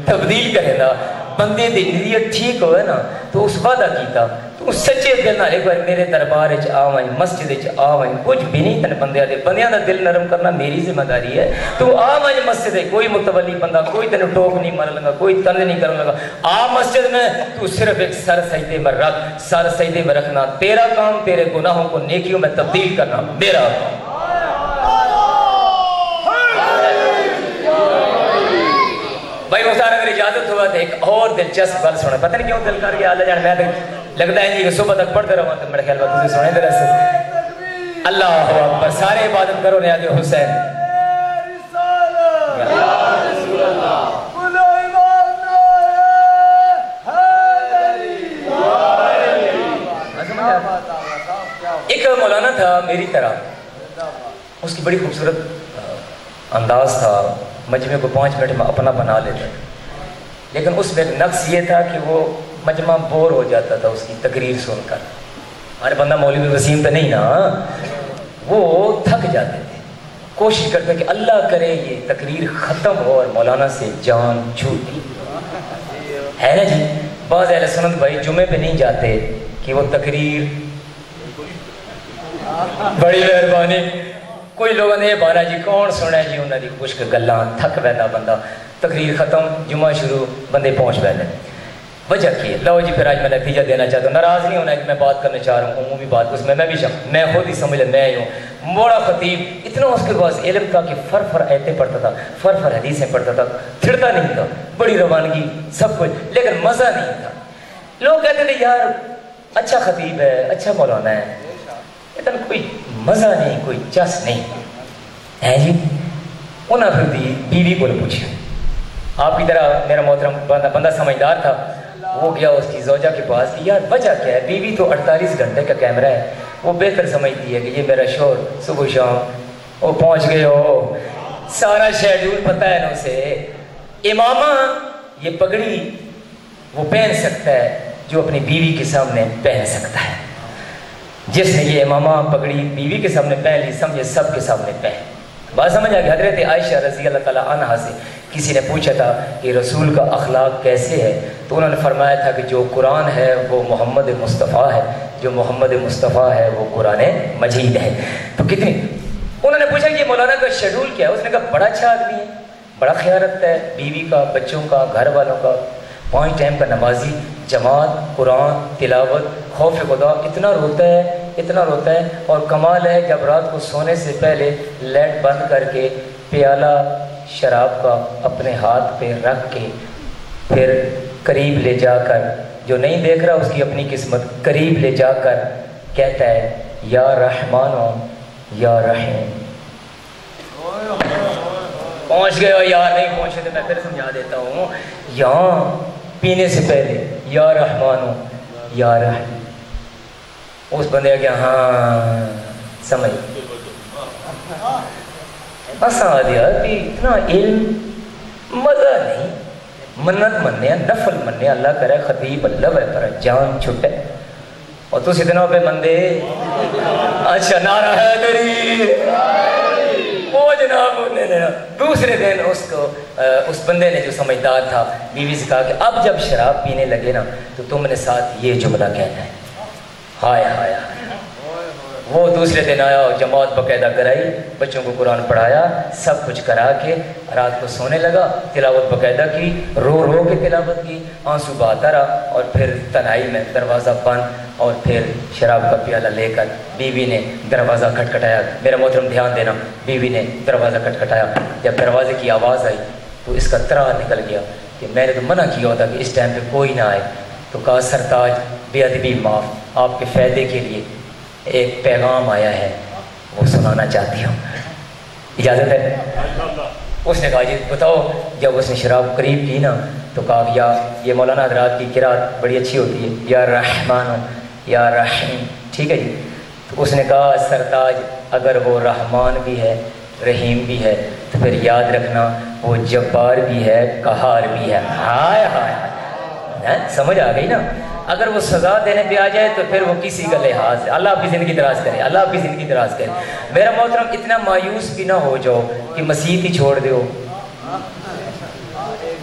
تبدیل کرے دا. بندے دی نیت ٹھیک ہوئے نا تو اس وعدہ کیتا تو سچے دل نہ ایک بار میرے دربار وچ آویں, مسجد وچ آویں, کچھ بھی نہیں تن بندیاں دا دل نرم کرنا میری ذمہ داری ہے. تو آویں مسجد وچ, کوئی متولی بندہ کوئی تن ٹوک نہیں مارن لگا, کوئی تنگ نہیں کرنے لگا. آ مسجد میں تو صرف ایک سر سجدے میں رکھ, سر سجدے میں رکھنا. تیرا کام تیرے گناہوں کو نیکیوں میں تبدیل کرنا میرا کام. بھائی مختار اگر اجازت ہوا تو ایک اور دلچسپ گل سنا. پتہ نہیں کیوں دل کر گیا, اللہ جان میں لگتا ہے جی کہ صبح تک پڑھتے رہا تو میرے خیال میں تجھے سنے دے سے. اللہ اکبر, سارے عبادت کرو نیاز حسین. ایک مولانا تھا میری طرح, اس کی بڑی خوبصورت انداز تھا, مجمع کو 5 منٹ میں اپنا بنا لیتا تھا، لیکن اس میں ایک نقص یہ تھا کہ وہ مجمع بور ہو جاتا تھا اس کی تقریر سن کر. ہمارے بندہ مولوی وسیم تو نہیں نا، وہ تھک جاتے تھے. کوشش کرتے کہ اللہ کرے یہ تقریر ختم ہو اور مولانا سے جان چھوٹی ہے نا جی. بعض اہل سنت بھائی جمعے پہ نہیں جاتے کہ وہ تقریر بڑی مہربانی. کوئی لوگوں نے بارہ جی کون سنا جی انہوں نے خشک گلاں، تھک بیٹھا بندہ، تقریر ختم جمعہ شروع بندے پہنچ بیٹھے. وجہ کی ہے؟ لو جی پھر آج میں نتیجہ دینا چاہتا ہوں. ناراض نہیں ہونا کہ میں بات کرنا چاہ رہا ہوں عمومی بات، اس میں بھی میں خود ہی سمجھ لیں میں ہی ہوں. بڑا خطیب اتنا اس کے پاس علم تھا کہ فر آیتیں پڑھتا تھا، فر حدیثیں پڑھتا تھا، چھڑتا نہیں تھا، بڑی روانگی سب کچھ، لیکن مزہ نہیں تھا. لوگ کہتے تھے یار اچھا خطیب ہے، اچھا مولانا ہے، لیکن کوئی مزہ نہیں، کوئی چس نہیں ہے جی. انہوں نے بیوی کو پوچھا. آپ کی طرح میرا محترم بندہ سمجھدار تھا، وہ گیا اس کی زوجہ کے پاس کہ یار وجہ کیا ہے؟ بیوی تو 48 گھنٹے کا کیمرہ ہے، وہ بہتر سمجھتی ہے کہ یہ میرا شوہر صبح شام وہ پہنچ گئے ہو، سارا شیڈول پتہ ہے نا اسے. امامہ یہ پگڑی وہ پہن سکتا ہے جو اپنی بیوی کے سامنے پہن سکتا ہے. جس نے یہ امامہ پگڑی بیوی کے سامنے پہن لی سمجھے سب کے سامنے پہن. بات سمجھ آ گئی. حضرت عائشہ رضی اللہ تعالیٰ عنہا سے کسی نے پوچھا تھا کہ رسول کا اخلاق کیسے ہے، تو انہوں نے فرمایا تھا کہ جو قرآن ہے وہ محمد مصطفیٰ ہے، جو محمد مصطفیٰ ہے وہ قرآن مجید ہے. تو کتنی انہوں نے پوچھا کہ یہ مولانا کا شیڈول کیا ہے؟ اس نے کہا بڑا اچھا آدمی ہے، بڑا خیال رکھتا ہے بیوی کا، بچوں کا، گھر والوں کا، 5 ٹائم کا نمازی، جماعت، قرآن تلاوت، خوف خدا، اتنا روتا ہے. اور کمال ہے جب رات کو سونے سے پہلے لائٹ بند کر کے پیالہ شراب کا اپنے ہاتھ پہ رکھ کے پھر قریب لے جا کر، جو نہیں دیکھ رہا اس کی اپنی قسمت، قریب لے جا کر کہتا ہے یا رحمانو یا رحیم. پہنچ گئے ہو یا نہیں پہنچے تو میں پھر سمجھا دیتا ہوں. یہاں پینے سے پہلے یا رحمانو یا رحیم. اس بندے کیا ہاں سمجھ آسان دیا کہ اتنا علم مزہ نہیں. منت مننے نفل مننے اللہ کرے خطیب اللہ ہے پر جان چھٹے اور تو اتنا پہ مندے. اچھا نعرہ حیدری وہ جناب انہوں نے دوسرے دن اس بندے نے جو سمجھدار تھا بیوی سے کہا کہ اب جب شراب پینے لگے نا تو تم نے ساتھ یہ جملہ کہنا ہے ہائے ہائے. وہ دوسرے دن آیا اور جماعت باقاعدہ کرائی، بچوں کو قرآن پڑھایا، سب کچھ کرا کے رات کو سونے لگا، تلاوت باقاعدہ کی، رو کے تلاوت کی، آنسو بہاتا رہا. اور پھر تنہائی میں دروازہ بند اور پھر شراب کا پیالہ لے کر بیوی نے دروازہ کھٹکھٹایا. میرا محترم دھیان دینا، بیوی نے دروازہ کھٹکھٹایا. جب دروازے کی آواز آئی تو اس کا ترا نکل گیا کہ میں نے تو منع کیا ہوتا کہ اس ٹائم پہ کوئی نہ آئے. تو کہا سرتاج بے ادبی معاف، آپ کے فائدے کے لیے ایک پیغام آیا ہے وہ سنانا چاہتی ہوں، اجازت ہے؟ اس نے کہا جی بتاؤ. جب اس نے شراب قریب کی نا تو کہا یا یہ مولانا حضرات کی قرات بڑی اچھی ہوتی ہے یا رحمان یا رحیم، ٹھیک ہے جی. تو اس نے کہا سرتاج اگر وہ رحمان بھی ہے رحیم بھی ہے تو پھر یاد رکھنا وہ جبار بھی ہے قہار بھی ہے. ہائے ہائے ہائے، سمجھ آ گئی نا؟ اگر وہ سزا دینے پہ آ جائے تو پھر وہ کسی کا لحاظ ہے. اللہ آپ کی زندگی دراز کرے، اللہ آپ کی زندگی دراز کرے. میرا محترم اتنا مایوس بھی نہ ہو جاؤ کہ مسیحت ہی چھوڑ دیو.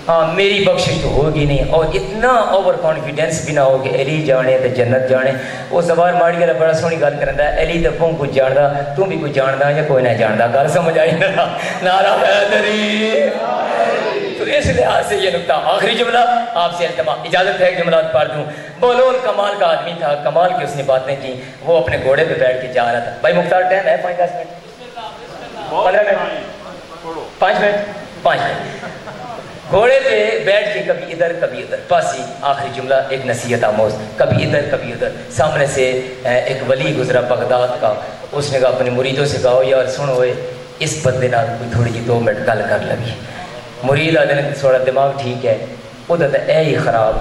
ہاں میری بخشش تو ہوگی نہیں. اور اتنا اوور کانفیڈینس بھی نہ ہو کہ علی جانے تو جنت جانے. وہ زبان ماڑی والا بڑا سونی گل کرتا ہے علی تو پوں کچھ جاندا تو بھی کچھ جاندا یا کوئی نہ جاندا. گل سمجھ آئی نا؟ نعرہ حیدری. تو اس لحاظ سے یہ نکتہ. آخری جملہ آپ سے التماس، اجازت ہے کہ جملات پڑھ دوں. بولول کمال کا آدمی تھا، کمال کی اس نے باتیں کی. وہ اپنے گھوڑے پہ بیٹھ کے جا رہا تھا. بھائی مختار ٹائم ہے 5-10 منٹ 15 منٹ 5 منٹ. گھوڑے پہ بیٹھ کے کبھی ادھر کبھی ادھر پاسی. آخری جملہ ایک نصیحت آموز، کبھی ادھر کبھی ادھر. سامنے سے ایک ولی گزرا بغداد کا. اس نے کہا اپنے مریدوں سے کہا یار سنو اس بندے نال کوئی تھوڑی جی 2 منٹ گل کر لگی. مرید آدھے تھوڑا دماغ ٹھیک ہے، وہ تو اے ہی خراب،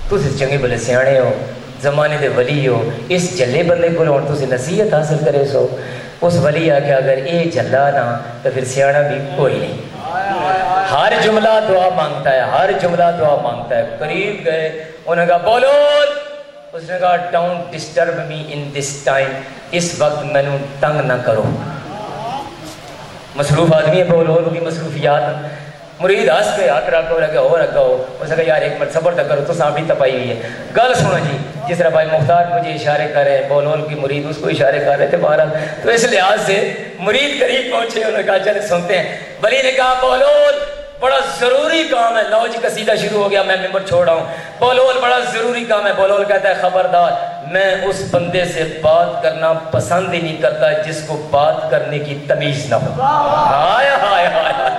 تسی چنگے بلے سیانے ہو، زمانے دے ولی ہو، اس جلے بندے کو ہوں تسی نصیحت حاصل کرے سو. اس ولی آ کہ اگر اے جلا نہ تو پھر سیانا بھی کوئی نہیں. ہر جملہ دعا مانگتا ہے، ہر جملہ دعا مانگتا ہے۔ قریب گئے، انہوں نے کہا بولول، اس نے کہا don't disturb me in this time, اس وقت میں نے تنگ نہ کرو۔ مصروف آدمی ہے بولول کی مصروفیات۔ مرید ہس کے ہاتھ رکھو رکھے ہو رکھا ہو، اس نے کہا یار ایک منٹ صبر تک کرو، تو سانپ بھی تپائی ہوئی ہے۔ گل سنو جی، جس طرح بھائی مختار مجھے اشارے کر رہے ہیں، بولول کی مرید اس کو اشارے کر رہے تھے بہرحال، تو اس لحاظ سے مرید قریب پہنچے، انہوں نے کہا چلے سنتے ہیں۔ ولی نے کہا بولول بڑا ضروری کام ہے، لو جی قصیدہ شروع ہو گیا، میں ممبر چھوڑ رہا ہوں۔ بولول بڑا ضروری کام ہے۔ بولول کہتا ہے خبردار، میں اس بندے سے بات کرنا پسند ہی نہیں کرتا جس کو بات کرنے کی تمیز نہ ہو۔ ہائے ہائے ہائے،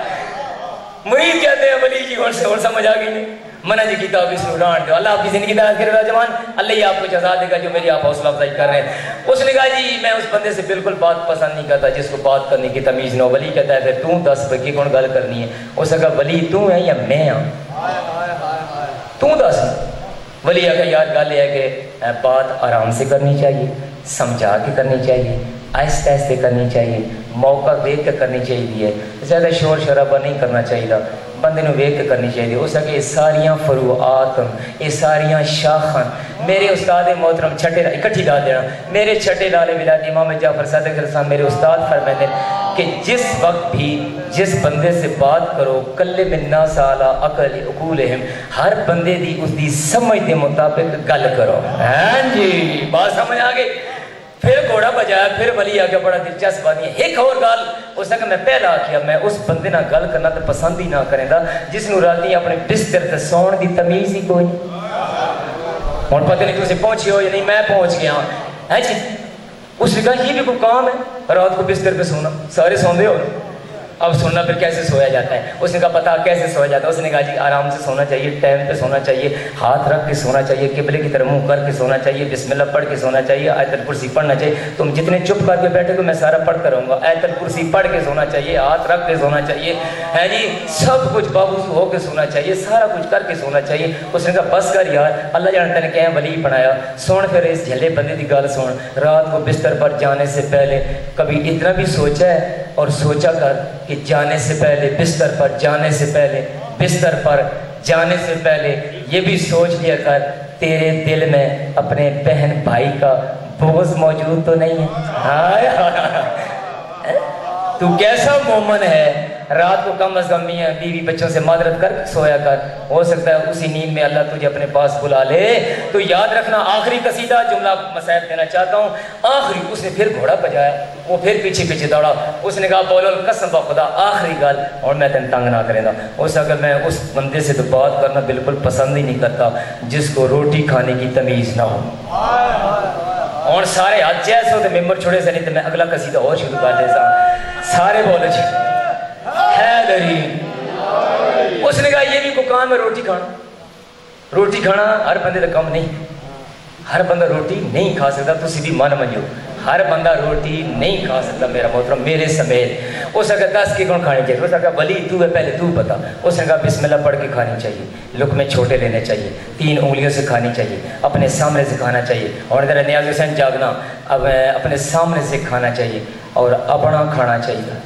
مرید کہتے ہیں ولی جی اور سمجھ آ گئی نہیں، منع جی کتاب اس میں ران دو، اللہ آپ کی زندگی دار کرے جوان، اللہ ہی آپ کو جزا دے گا جو میری آپ حوصلہ افزائی کر رہے ہیں۔ اس نے کہا جی میں اس بندے سے بالکل بات پسند نہیں کرتا جس کو بات کرنے کی تمیز نہ ہو۔ ولی کہتا ہے پھر تو دس بکی کون گل کرنی ہے؟ اس نے کہا ولی تو ہے یا میں ہوں؟ تو دس۔ ولی کہا یار گل یہ ہے کہ بات آرام سے کرنی چاہیے، سمجھا کے کرنی چاہیے، آہستہ آہستہ کرنی چاہیے، موقع دیکھ کے کرنی چاہیے، زیادہ شور شرابہ نہیں کرنا چاہیے، بندے نو ویکھ کے کرنی چاہیے۔ اس کہ یہ ساریاں فروعات، یہ ساریاں شاخاں میرے استاد محترم چھٹے اکٹھی لا دینا، میرے چھٹے لالے ولایت امام جعفر صادق صاحب میرے استاد فرماتے ہیں کہ جس وقت بھی جس بندے سے بات کرو کلم الناس علی عقل عقولہم، ہر بندے دی اس دی سمجھ دے مطابق گل کرو۔ ہاں جی بات سمجھ آ گئی؟ پھر گھوڑا بجایا، پھر ولی آگیا بڑا دلچسپ بات ہے ایک اور گل، اس نے کہ میں پہلا آکھیا میں اس بندے نہ گل کرنا تو پسند ہی نہ کریں دا جس نو راتی اپنے بستر تے سون دی تمیز ہی کوئی نہیں۔ ہن پتہ نہیں تسی پہنچے ہو یا نہیں، میں پہنچ گیا ہے جی۔ اس نے کہا یہ بھی کوئی کام ہے رات کو بستر پہ سونا، سارے سوندے ہو، اب سونا پھر کیسے سویا جاتا ہے؟ اس نے کہا پتا کیسے سویا جاتا ہے؟ اس نے کہا جی آرام سے سونا چاہیے، ٹائم پہ سونا چاہیے، ہاتھ رکھ کے سونا چاہیے، قبلے کی طرف منہ کر کے سونا چاہیے، بسم اللہ پڑھ کے سونا چاہیے، آیت الکرسی پڑھنا چاہیے۔ تم جتنے چپ کر کے بیٹھے گے میں سارا پڑھ کر رہوں گا، آیت الکرسی پڑھ کے سونا چاہیے، ہاتھ رکھ کے سونا چاہیے، ہے جی سب کچھ باوضو ہو کے سونا چاہیے، سارا کچھ کر کے سونا چاہیے۔ اس نے کہا بس کر یار، اللہ جانتا ہے کہ ولی بنایا، سن پھر اس جھلے بندے کی گل سن، رات کو بستر پر جانے سے پہلے کبھی اتنا بھی سوچا ہے؟ اور سوچا کر کہ جانے سے پہلے، بستر پر جانے سے پہلے، بستر پر جانے سے پہلے یہ بھی سوچ لیا کر تیرے دل میں اپنے بہن بھائی کا بغض موجود تو نہیں ہے؟ تو کیسا مومن ہے؟ رات کو کم از کم میاں بیوی بچوں سے معذرت کر سویا کر، ہو سکتا ہے اسی نیند میں اللہ تجھے اپنے پاس بلا لے۔ تو یاد رکھنا آخری قصیدہ جملہ مسائب دینا چاہتا ہوں، آخری اس نے پھر گھوڑا بجایا، وہ پھر پیچھے پیچھے دوڑا۔ اس نے کہا بولول قسم بخدا آخری گل اور میں تین تنگ نہ کریں گا، اس اگر میں اس بندے سے تو بات کرنا بالکل پسند ہی نہیں کرتا جس کو روٹی کھانے کی تمیز نہ ہو۔ اور سارے ہاتھ جیسے ہوتے ممبر چھوڑے سے نہیں تو میں اگلا قصیدہ اور شروع کر دیتا ہوں، سارے بولو جی حیدری۔ اس نے کہا یہ بھی کوئی کام ہے روٹی کھانا؟ روٹی کھانا ہر بندے کا کام نہیں، ہر بندہ روٹی نہیں کھا سکتا، تو بھی من منجو ہر بندہ روٹی نہیں کھا سکتا میرا محترم میرے سمیت۔ اس نے کہا 10 کی کون کھانی چاہیے؟ اس نے کہا ولی تو ہے پہلے تو بتا۔ اس نے کہا بسم اللہ پڑھ کے کھانی چاہیے، لقمے چھوٹے لینے چاہیے، 3 انگلیوں سے کھانی چاہیے، اپنے سامنے سے کھانا چاہیے، اور ذرا نیاز حسین جاگنا، اب اپنے سامنے سے کھانا چاہیے اور اپنا کھانا چاہیے۔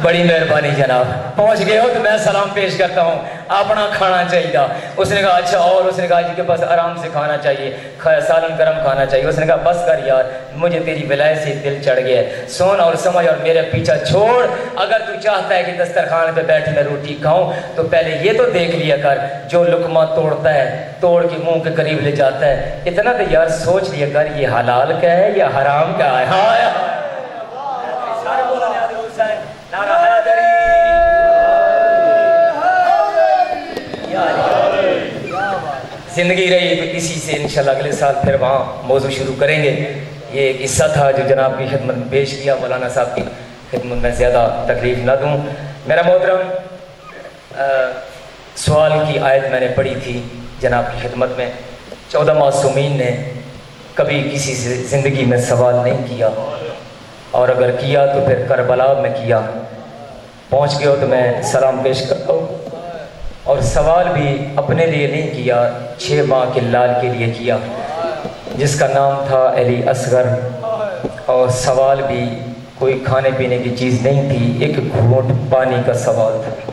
بڑی مہربانی جناب، پہنچ گئے ہو تو میں سلام پیش کرتا ہوں، اپنا کھانا چاہیے۔ اس نے کہا اچھا، اور اس نے کہا جی کہ بس آرام سے کھانا چاہیے، سالن گرم کھانا چاہیے۔ اس نے کہا بس کر یار، مجھے تیری ولایت سے دل چڑھ گیا ہے، سن اور سمجھ اور میرے پیچھا چھوڑ۔ اگر تو چاہتا ہے کہ دسترخوان پہ بیٹھ میں روٹی کھاؤں تو پہلے یہ تو دیکھ لیا کر جو لقمہ توڑتا ہے توڑ کے منہ کے قریب لے جاتا ہے، اتنا تو یار سوچ لیا کر یہ حلال کیا ہے یا حرام کیا ہے؟ ہاں زندگی رہی تو اسی سے انشاءاللہ اگلے سال پھر وہاں موضوع شروع کریں گے۔ یہ ایک قصہ تھا جو جناب کی خدمت میں پیش کیا، مولانا صاحب کی خدمت میں زیادہ تکلیف نہ دوں۔ میرا محترم سوال کی آیت میں نے پڑھی تھی جناب کی خدمت میں، 14 معصومین نے کبھی کسی سے زندگی میں سوال نہیں کیا، اور اگر کیا تو پھر کربلا میں کیا۔ پہنچ گئے ہو تو میں سلام پیش کرتا ہوں، اور سوال بھی اپنے لیے نہیں کیا، 6 ماہ کے لال کے لیے کیا جس کا نام تھا علی اصغر، اور سوال بھی کوئی کھانے پینے کی چیز نہیں تھی، ایک گھونٹ پانی کا سوال تھا۔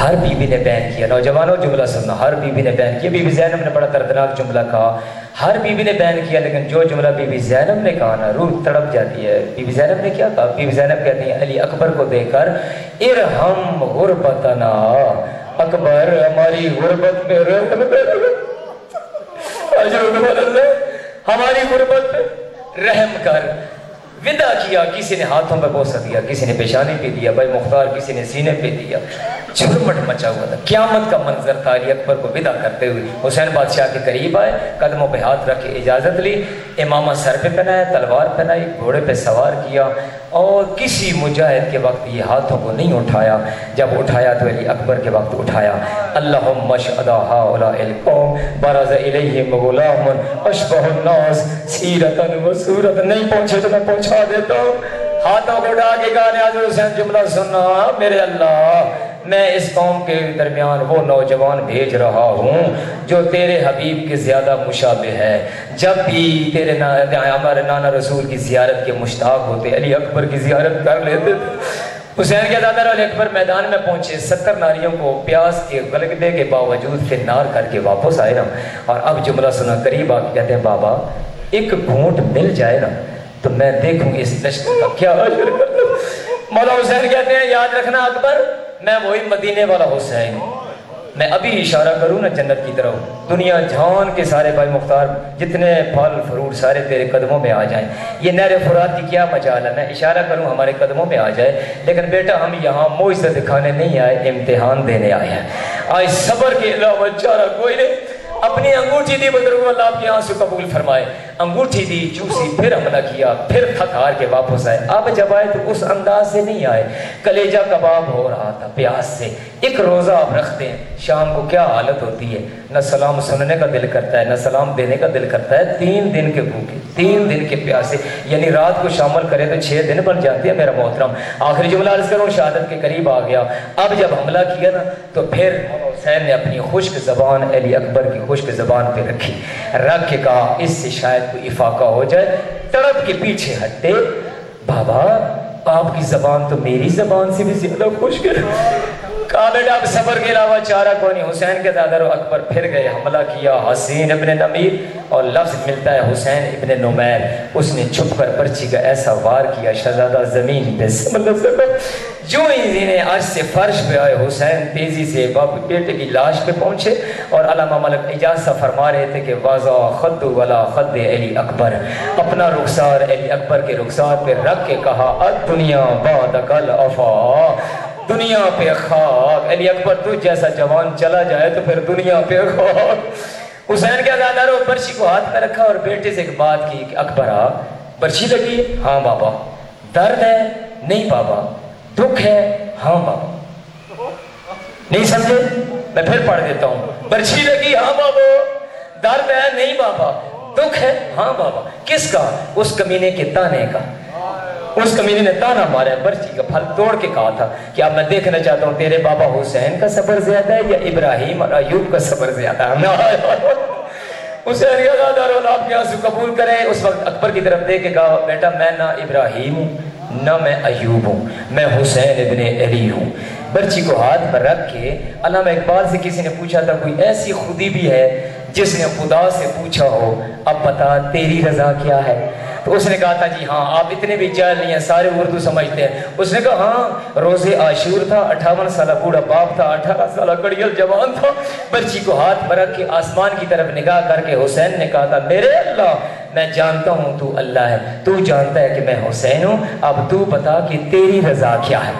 ہر بیوی نے بیان کیا، نوجوانوں جملہ سننا، ہر بیوی نے بیان کیا. بی بی زینب نے بڑا دردناک جملہ کہا، ہر بیوی نے بیان کیا، لیکن جو جملہ بی بی زینب نے کہا نا روح تڑپ جاتی ہے. بی بی زینب نے کیا کہا؟ بی بی زینب کہتی ہیں علی اکبر کو دیکھ کر ارحم غربتنا، اکبر ہماری غربت میں ہماری غربت پہ رحم کر. ودا کیا، کسی نے ہاتھوں پہ بوسہ دیا، کسی نے پیشانی پہ دیا، بھائی مختار کسی نے سینے پہ دیا. جھرمٹ مچا ہوا تھا، قیامت کا منظر تھا. علی اکبر کو ودا کرتے ہوئے حسین بادشاہ کے قریب آئے، قدموں پہ ہاتھ رکھ کے اجازت لی، امامہ سر پہ پہنایا، تلوار پہنائی، گھوڑے پہ سوار کیا، اور کسی مجاہد کے وقت یہ ہاتھوں کو نہیں اٹھایا. جب اٹھایا تو علی اکبر کے وقت اٹھایا. اللہم اشہد ہؤلاء القوم برز الیہم غلام اشبہ الناس سیرتا و صورتا. نہیں پہنچے تو میں پہنچا دیتا ہوں. ہاتھوں کو اٹھا کے کہا نیاز حسین جملہ سننا، میرے اللہ میں اس قوم کے درمیان وہ نوجوان بھیج رہا ہوں جو تیرے حبیب کے زیادہ مشابہ ہے. جب بھی تیرے ہمارے نانا رسول کی زیارت کے مشتاق ہوتے علی اکبر کی زیارت کر لیتے تھے. حسین کے دادا علی اکبر میدان میں پہنچے، 70 ناریوں کو پیاس کے غلبے کے باوجود پھر نار کر کے واپس آئے نا. اور اب جملہ سنا، قریب آ کے کہتے ہیں بابا ایک گھونٹ مل جائے نا تو میں دیکھوں گی اس لشکر کا کیا اجر کرتا. مولا حسین کہتے ہیں یاد رکھنا اکبر، میں وہی مدینے والا حسین ہوں. میں ابھی اشارہ کروں نا جنت کی طرف، دنیا جہان کے سارے بھائی مختار جتنے پھل فروٹ سارے تیرے قدموں میں آ جائیں. یہ نہر فرات کی کیا مجال ہے، میں اشارہ کروں ہمارے قدموں میں آ جائے. لیکن بیٹا ہم یہاں معجزہ دکھانے نہیں آئے، امتحان دینے آئے ہیں. آج صبر کے علاوہ چارہ کوئی نہیں. اپنی انگوٹھی دی بزرگوں، اللہ آپ کے آنسو قبول فرمائے. انگوٹھی دی، چوسی، پھر حملہ کیا، پھر تھک ہار کے واپس آئے. اب جب آئے تو اس انداز سے نہیں آئے، کلیجہ کباب ہو رہا تھا پیاس سے. ایک روزہ آپ رکھتے ہیں، شام کو کیا حالت ہوتی ہے، نہ سلام سننے کا دل کرتا ہے نہ سلام دینے کا دل کرتا ہے. 3 دن کے بھوکے، 3 دن کے پیاسے، یعنی رات کو شامل کرے تو 6 دن بن جاتے ہیں میرا محترم. آخری جملہ عرض کروں، شہادت کے قریب آ گیا. اب جب حملہ کیا نا تو پھر حسین نے اپنی خشک زبان علی اکبر کی خشک زبان پہ رکھی، رکھ کے کہا اس سے شاید کوئی افاقہ ہو جائے. تڑپ کے پیچھے ہٹے، بابا آپ کی زبان تو میری زبان سے بھی زیادہ خشک ہے. کہا بیٹا اب صبر کے علاوہ چارہ کوئی نہیں. حسین کے دادا و اکبر پھر گئے، حملہ کیا. حسین ابن نمیر اور لفظ ملتا ہے حسین ابن نمیر. اس نے چھپ کر پرچی کا ایسا وار کیا شہزادہ زمین پہ سمجھ سکو. جو ہی زینے عرش سے فرش پہ آئے، حسین تیزی سے باپ بیٹے کی لاش پہ پہنچے اور علامہ ملک اجازہ فرما رہے تھے کہ واضح خد ولا خد علی اکبر. اپنا رخسار علی اکبر کے رخسار پہ رکھ کے کہا الدنیا بعدک الافا، دنیا پہ خاک. علی اکبر تو جیسا جوان چلا جائے تو پھر دنیا پہ خاک. حسین کے دادا رو برچی کو ہاتھ میں رکھا اور بیٹے سے ایک بات کی کہ اکبر برچی لگی ہے؟ ہاں بابا. درد ہے؟ نہیں بابا. دکھ ہے؟ ہاں بابا. نہیں سمجھے؟ میں پھر پڑھ دیتا ہوں. برچی لگی؟ ہاں بابا. درد ہے؟ نہیں بابا. دکھ ہے؟ ہاں بابا. کس کا؟ اس کمینے کے تانے کا. اس کمینے نے تانا مارا، برچی کا پھل توڑ کے کہا تھا کہ اب میں دیکھنا چاہتا ہوں تیرے بابا حسین کا صبر زیادہ ہے یا ابراہیم اور ایوب کا صبر زیادہ ہے. حسین کا دادا رو آپ کے آنسو قبول کریں. اس وقت اکبر کی طرف دیکھ کے کہا بیٹا میں نہ ابراہیم ہوں نہ میں ایوب ہوں، میں حسین ابن علی ہوں. برچی کو ہاتھ پر رکھ کے علامہ اقبال سے کسی نے پوچھا تھا کوئی ایسی خودی بھی ہے جس نے خدا سے پوچھا ہو اب بتا تیری رضا کیا ہے؟ تو اس نے کہا تھا جی ہاں. آپ اتنے بھی جاہل نہیں ہیں، سارے اردو سمجھتے ہیں. اس نے کہا ہاں روزے عاشور تھا، 58 سالہ بوڑھا باپ تھا، 18 سالہ کڑیل جوان تھا. برچی کو ہاتھ پر رکھ کے آسمان کی طرف نگاہ کر کے حسین نے کہا تھا میرے اللہ میں جانتا ہوں تو اللہ ہے، تو جانتا ہے کہ میں حسین ہوں، اب تو بتا کہ تیری رضا کیا ہے.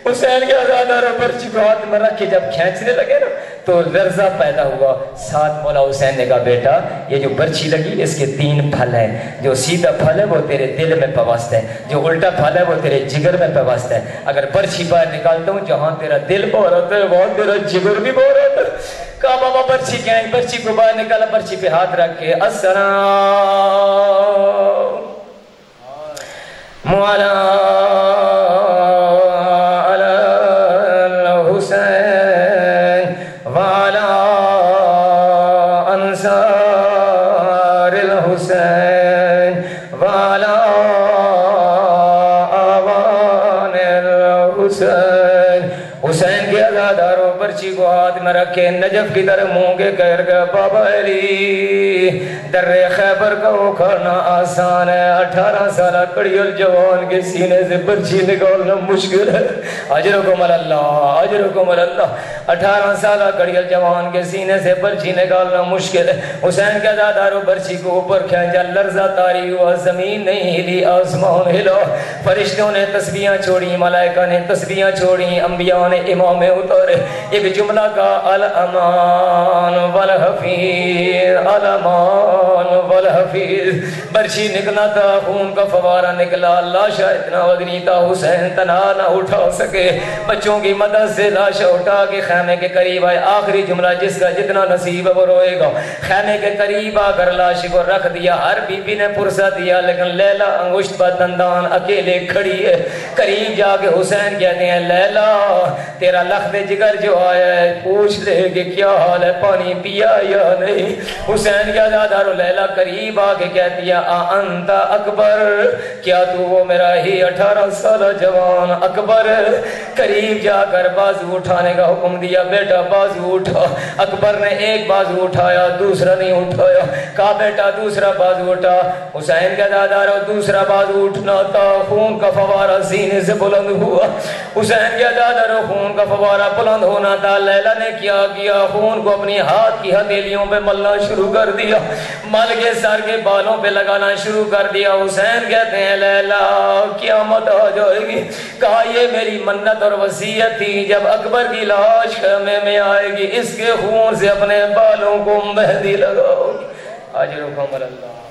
حسین کے آزادار برچی کو ہاتھ میں رکھ کے جب کھینچنے لگے نا تو لرزہ پیدا ہوا. ساتھ مولا حسین نے کہا بیٹا یہ جو برچی لگی اس کے 3 پھل ہیں. جو سیدھا پھل ہے وہ تیرے دل میں پیوست ہے، جو الٹا پھل ہے وہ تیرے جگر میں پیوست ہے. اگر برچی باہر نکالتا ہوں جہاں تیرا دل بہہ رہا ہے وہاں تیرا جگر بھی بہہ رہا ہے. کہا بابا برچی کیا ہے؟ برچی کو باہر نکالا، برچی پہ ہاتھ رکھ کے السلام مولا برچی کو ہاتھ میں رکھے نجف کی طرف منہ کے کہہ گیا بابا علی در خیبر کا اکھاڑنا آسان ہے، 18 سالہ کڑیل جوان کے سینے سے برچی نکالنا مشکل ہے۔ اجرکم اللہ، اجرکم اللہ۔ 18 سالہ کڑیل جوان کے سینے سے برچی نکالنا مشکل ہے۔ حسین کے دادارو برچی کو اوپر کھینچا، لرزہ طاری ہوا، زمین نہیں ہلی، آسمان ہلا، فرشتوں نے تسبیحاں چھوڑی، ملائکہ نے تسبیحاں چھوڑی، انبیاء نے امامیں اتارے، ایک جملہ کا الامان والحفیظ، الامان والحفیظ۔ برچی نکلا تھا، خون کا فوارہ نکلا، لاشا اتنا وزنی تھا حسین تنہا نہ اٹھا سکے، بچوں کی مدد سے لاشا اٹھا کے خیمے کے قریب آئے۔ آخری جملہ جس کا جتنا نصیب ہے وہ روئے گا۔ خیمے کے قریب آ کر لاش کو رکھ دیا، ہر بی بی نے پرسہ دیا، لیکن لیلا انگشت پر دندان اکیلے کھڑی ہے۔ قریب جا کے حسین کہتے ہیں لیلا تیرا لخت جگر جو آیا ہے پوچھ لے کہ کیا حال ہے، پانی پیا یا نہیں۔ حسین کیا دادارو لیلا قریب آ کے کہتی ہے انت اکبر، کیا تو وہ میرا ہی 18 سالہ جوان اکبر؟ قریب جا کر بازو اٹھانے کا حکم دیا، بیٹا بازو اٹھا۔ اکبر نے ایک بازو اٹھایا، دوسرا نہیں اٹھایا، کہا بیٹا دوسرا بازو اٹھا۔ حسین کا دادارو دوسرا بازو اٹھنا تھا، خون کا فوارہ سینے سے بلند ہوا۔ حسین کا دادارو خون کا فوارہ بلند ہونا تھا، لیلا نے کیا کیا، خون کو اپنی ہاتھ کی ہتھیلیوں پہ ملنا شروع کر دیا، مل کے سر کے بالوں پہ لگانا شروع کر دیا۔ حسین کہتے ہیں لیلا قیامت آ جائے گی، کہا یہ میری منت اور وصیت تھی، جب اکبر کی لاش خیمے میں آئے گی اس کے خون سے اپنے بالوں کو مہندی لگاؤ گی۔ اجرکم اللہ۔